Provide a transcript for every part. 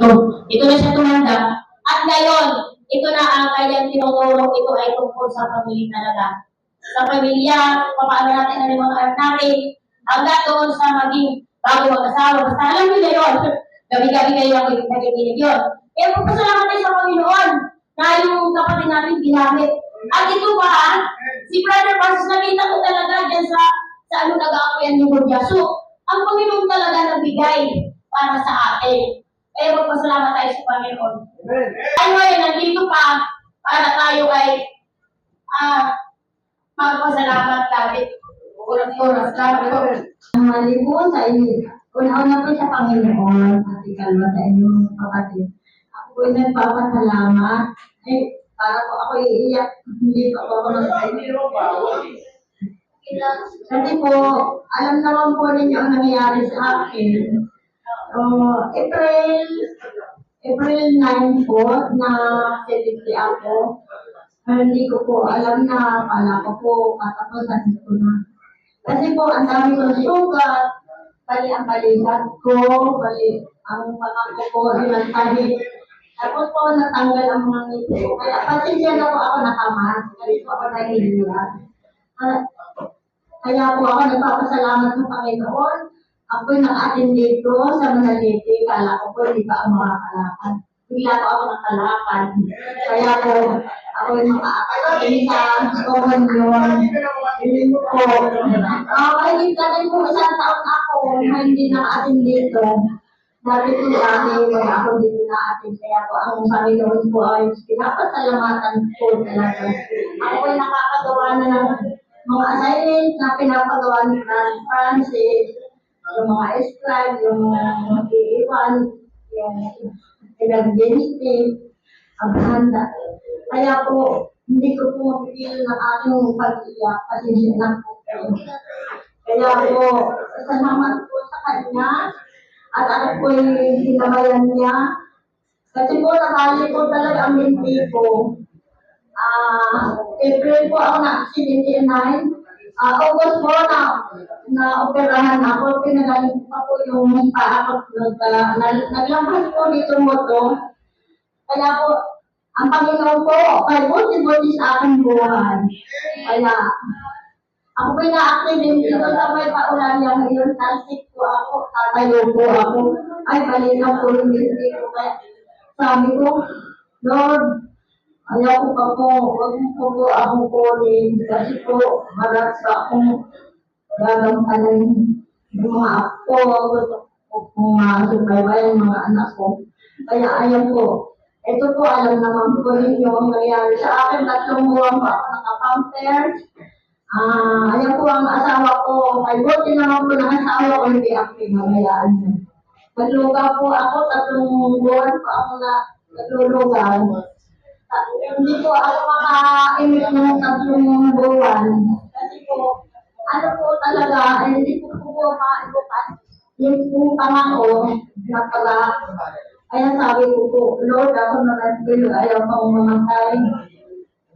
Kristo. Ito na siya tumanda. At ngayon, ito na ang kanyang tinuturo. Ito ay tungkol sa pamilya talaga. Sa pamilya, paano natin ang mga anak natin, hanggang doon sa maging bago mag-asawa. Basta alam nyo na yun. Gabi-gabi kayo ang nagiginig yun. Kaya magpasalamat tayo sa Panginoon na yung kapatid natin ginamit. At ito pa, si Brother Francis, nakita ko talaga dyan sa ano nag-aakuyan ni Lord. So, ang Panginoon talaga nagbigay para sa atin. Kaya magpasalamat tayo sa Panginoon. Ay, ngayon, nandito pa para tayo ay magpasalamat natin. Oras-oras lang. Mali po sa inyo. Una-una po sa Panginoon at ikalwa sa inyong kapatid. Ako po ay nagpapasalamat. Para po ako iiyak. Hindi po ako kasi po, alam naman po ninyo ang nangyayari sa akin. April 9 po na 70 ako. Hindi ko po alam na pala ko po katapusan ko na. Kasi po, ang dami kong sugat, bali ang balikat ko, bali ang pangako ko, ilang tahi. Tapos po, natanggal ang mga ngiti ko. Kaya pasensya na po ako nakamas. Kasi po ako nahihiya. Kaya po ako nagpapasalamat sa Panginoon. Ako'y naka-attend dito sa Manaliti. Kala ko po hindi pa ako makakalakad. Bigla po ako nakalakad. Kaya po ako'y maka-attend sa Kohanyon. Hindi po. Kahit ganun po isang taon ako na hindi naka-attend dito. Dati po dati, kaya ako dito na-attend. Kaya po ang Panginoon po ay pinapasalamatan po talaga. Ako'y nakakagawa na ng mga assignments na pinapagawa ni Francis, yung mga scribe, yung mag-iiwan, yung evangelistic, ang handa. Kaya po, hindi ko po mapipil ng aking pag-iyak kasi siya po. Kaya po, salamat po sa kanya at ako po'y hinabayan niya. Kasi po, nakali po talaga ang binti ko. April po ako na 79. August po na operahan ako. Pinagaling pa po yung paa ko. Naglampas po dito mo to. Kaya po, ang Panginoon po, ay buti-buti sa aking buhay. Kaya, ako po na-accident dito sa may paulan niya ngayon. Tasik po ako, tatayo po ako. Ay, balinaw po yung binti ko. Kaya, sabi ko, Lord, ayaw ko pa po, huwag mo po akong kunin kasi po marap sa akong gagampanan yung mga apo, gusto ko pong masubaybayan mga anak ko. Kaya ayaw po. Ito po, alam naman po ninyo ang nangyari sa akin. 3 buwan pa ako nakapampers. Ayaw po ang asawa ko. Ay, buti naman po ng asawa ko, hindi ako pinabayaan niya. Naglugaw po ako, 3 buwan pa ako naglulugaw. Hindi po ako maka-imit ng 3 buwan. Kasi po, ano po talaga, hindi po maibukas. Yung po pangako, na pala, kaya sabi ko po, Lord, ako nag-feel, ayaw pang mamatay.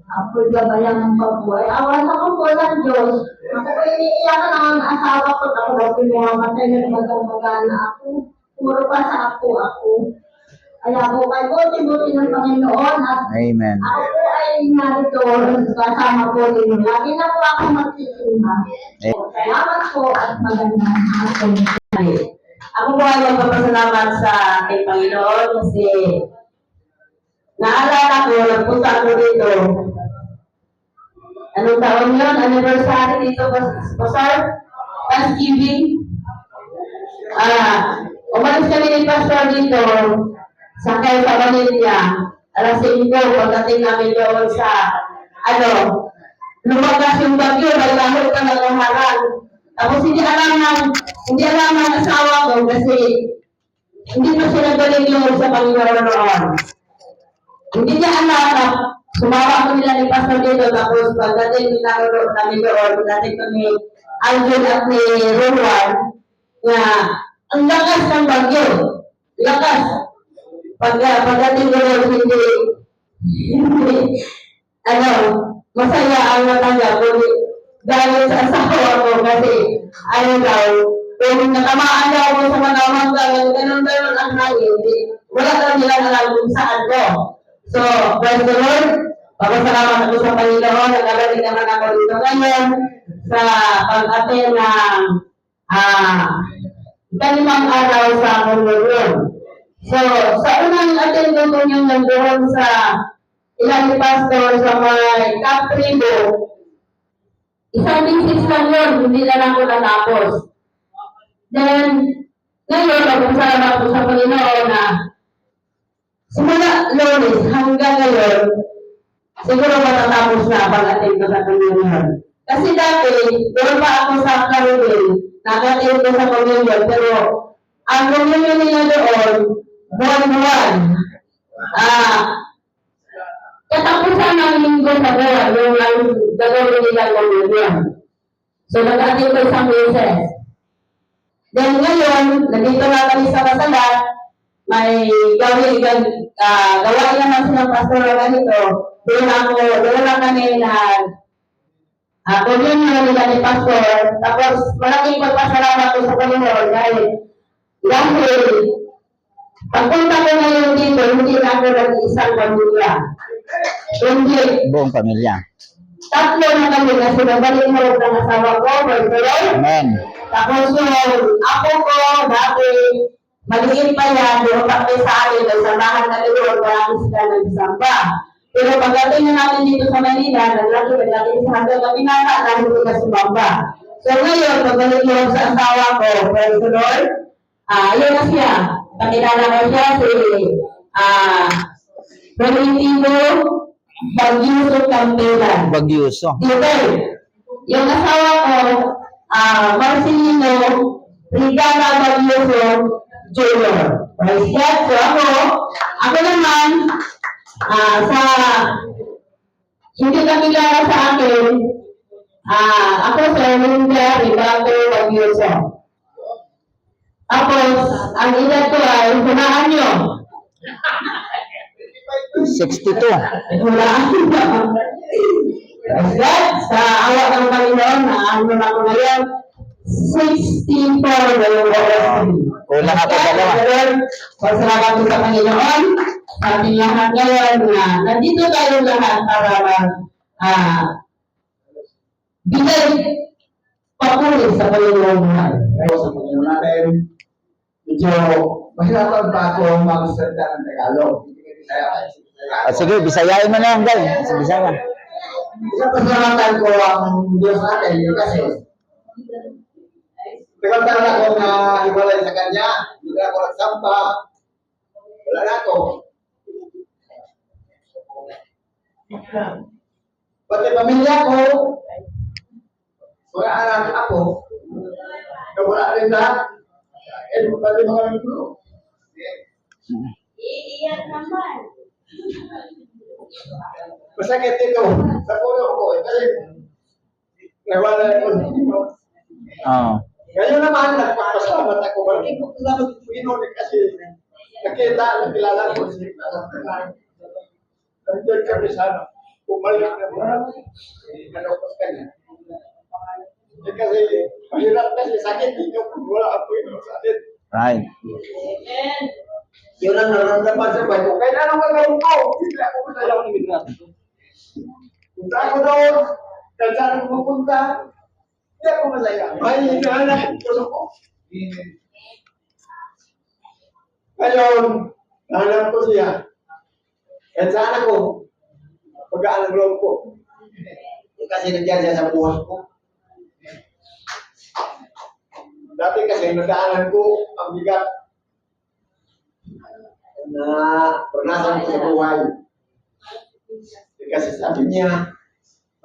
Ako gabayan ng pabuhay. Awan ako po ng Diyos. Ako po iniiyakan ang asawa ko, ako daw pinumamatay ng magana ako. Puro pa sa ako. Kaya po kay buti-buti ng Panginoon at Amen. ako po ay narito kasama po ninyo. Lagi na po ako magsisimba. Salamat po at magandang hapon. Ako po ay magpapasalamat sa ating Panginoon kasi naalala ko, nagpunta ako dito. Anong taon yun? Anniversary dito, Pastor? Thanksgiving? Umalis kami ni Pastor dito, sakay sa Manila, alas 5, pagdating namin doon sa, lumagas yung bagyo, naglamot ka ng laharan. Tapos hindi alam ng asawa ko kasi hindi pa siya nagaling yun sa Panginoon noon. Hindi niya alam, sumawa ko nila ni Pastor dito, tapos pagdating namin doon, pagdating ko ni Alvin at ni Rowan, na ang lakas ng bagyo. Lakas. Pagdating ko doon, hindi, masaya ang natanggap ko dahil sa asawa ko kasi, daw, kung nakamaan daw ako sa mga hanggang, ganun ang hangin, wala nila alam kung saan ko. So, praise the Lord. Pagpasalamat ako sa Panginoon. Nagagaling naman ako dito ngayon sa pag-attend ng kalimang araw sa Convention. So, sa unang attend ko yung nandoon sa ilang pastor sa may Capribo, isang bisis lang yun, hindi na ako natapos. Then, ngayon, pagpasalamat ko sa Panginoon na simula Lunes hanggang ngayon, siguro matatapos na pag-attend ko sa Panginoon. Kasi dati, doon pa ako sa Caribbean, nag-attend ko sa Panginoon, pero ang Panginoon nila doon, buwan-buwan. Katapusan ng linggo sa buwan, yung ang gagawin nilang Panginoon. So, nag-attend ko isang beses. Then ngayon, nandito na kami sa Masalat, may gawain naman silang pastor na ganito. Doon lang kami na communion nila ni pastor. Tapos malaking pagpasalamat ko sa Panginoon dahil pagpunta ko ngayon dito, hindi na ako nag-iisang pamilya. Hindi. Buong pamilya. Tatlo na kami na sinabalik mo ng asawa ko, Amen. tapos yung ako ko, dati, maliit pa yan, doon pa sa akin, nagsambahan kami doon, marami sila nagsamba. Pero pagdating na natin dito sa Manila, naglaki sa hanggang kami na dahil hindi ka sumamba. So ngayon, pagbalik mo sa asawa ko, praise the Lord, yun na siya. Pakilala ko siya si Primitivo Bagyuso Campelan. Bagyuso. Dito, yung asawa ko, Marcelino Rigana Bagyuso Jr. Praise God. So ako naman, sa hindi kami kilala sa akin, ako sa Linda Ribato Bagyuso. Tapos, ang edad ko ay, hulaan nyo. 62. Hulaan nyo. Praise God. Sa awa ng Panginoon, ano na ako ngayon, 64 na yung oras ko. Kulang ako dalawa. Pasalamat ko sa Panginoon, sa ating lahat ngayon na nandito tayo lahat para bigay papuri sa Panginoon buhay. Sa Panginoon natin, medyo mahirapan pa ako magsalita ng Tagalog. Sige, bisayain mo na lang, Gal. Sa Bisaya. Isang pasalamatan ko ang Diyos natin kasi tagal-tagal ako na hiwalay sa Kanya, hindi na ako nagsampa, wala na ako. Pati pamilya ko, mga anak ako, wala rin lahat. Pati mga gulo. Iiyak naman. Masakit ito sa puno ko kasi nawala ako dito. Oo. Ngayon naman, nagpapasalamat ako. Bakit ko salamat sa Panginoon kasi nakilala ko si nandiyan kami sana. Bumalik na mo. Kanokos ka niya. Kasi mahirap kasi sakit dito kung wala ang Panginoon sa atin. Right. Amen. Yun ang nararamdaman sa buhay ko. Kahit anong gagawin ko, hindi ako masaya ng imigrante. Punta ako doon, kahit saan ako pupunta, hindi ako masaya. May hinahanap ang puso ko. Ngayon, nahanap ko siya. Kahit saan ako, pagkaan ang loob ko. Kasi nandiyan siya sa buhay ko. Dati kasi nadaanan ko ang bigat na pernasan ko sa buhay. Kasi sabi niya,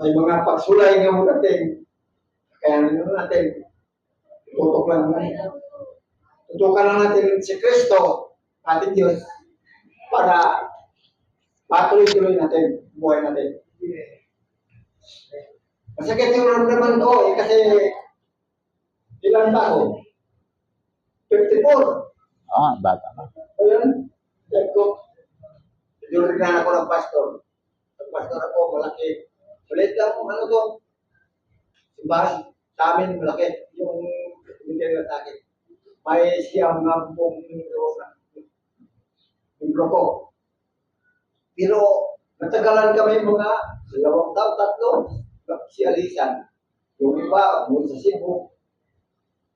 may mga pagsulay nga mo dating. Kaya naman natin, tutok lang natin. Tutukan lang natin si Kristo, ating Diyos, para patuloy-tuloy natin, buhay natin. Masakit yung ramdaman ko kasi ilang tao? 54. Bata ka. Ayun, sabi ko, tinurigan ako ng pastor. Ang pastor ako, malaki. Malit lang kung ano to. Simbahan, sa amin, malaki. Yung binigyan nila sa akin. May siyang nga pong libro ko. Pero natagalan kami mga 2 taon, 3, si Alisan. Yung iba, mula sa Cebu.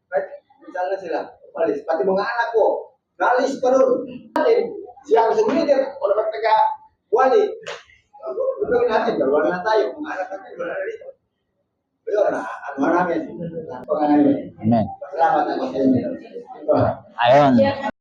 Kahit saan na sila, umalis. Pati mga anak ko, naalis pa ron. Siya ang sumilip, wala ba taga-wali. Gagawin natin, dalawa na tayo. Mga anak natin, wala na dito. Pero ano namin, pangalan. Amen. Salamat ako sa inyo. Ayun.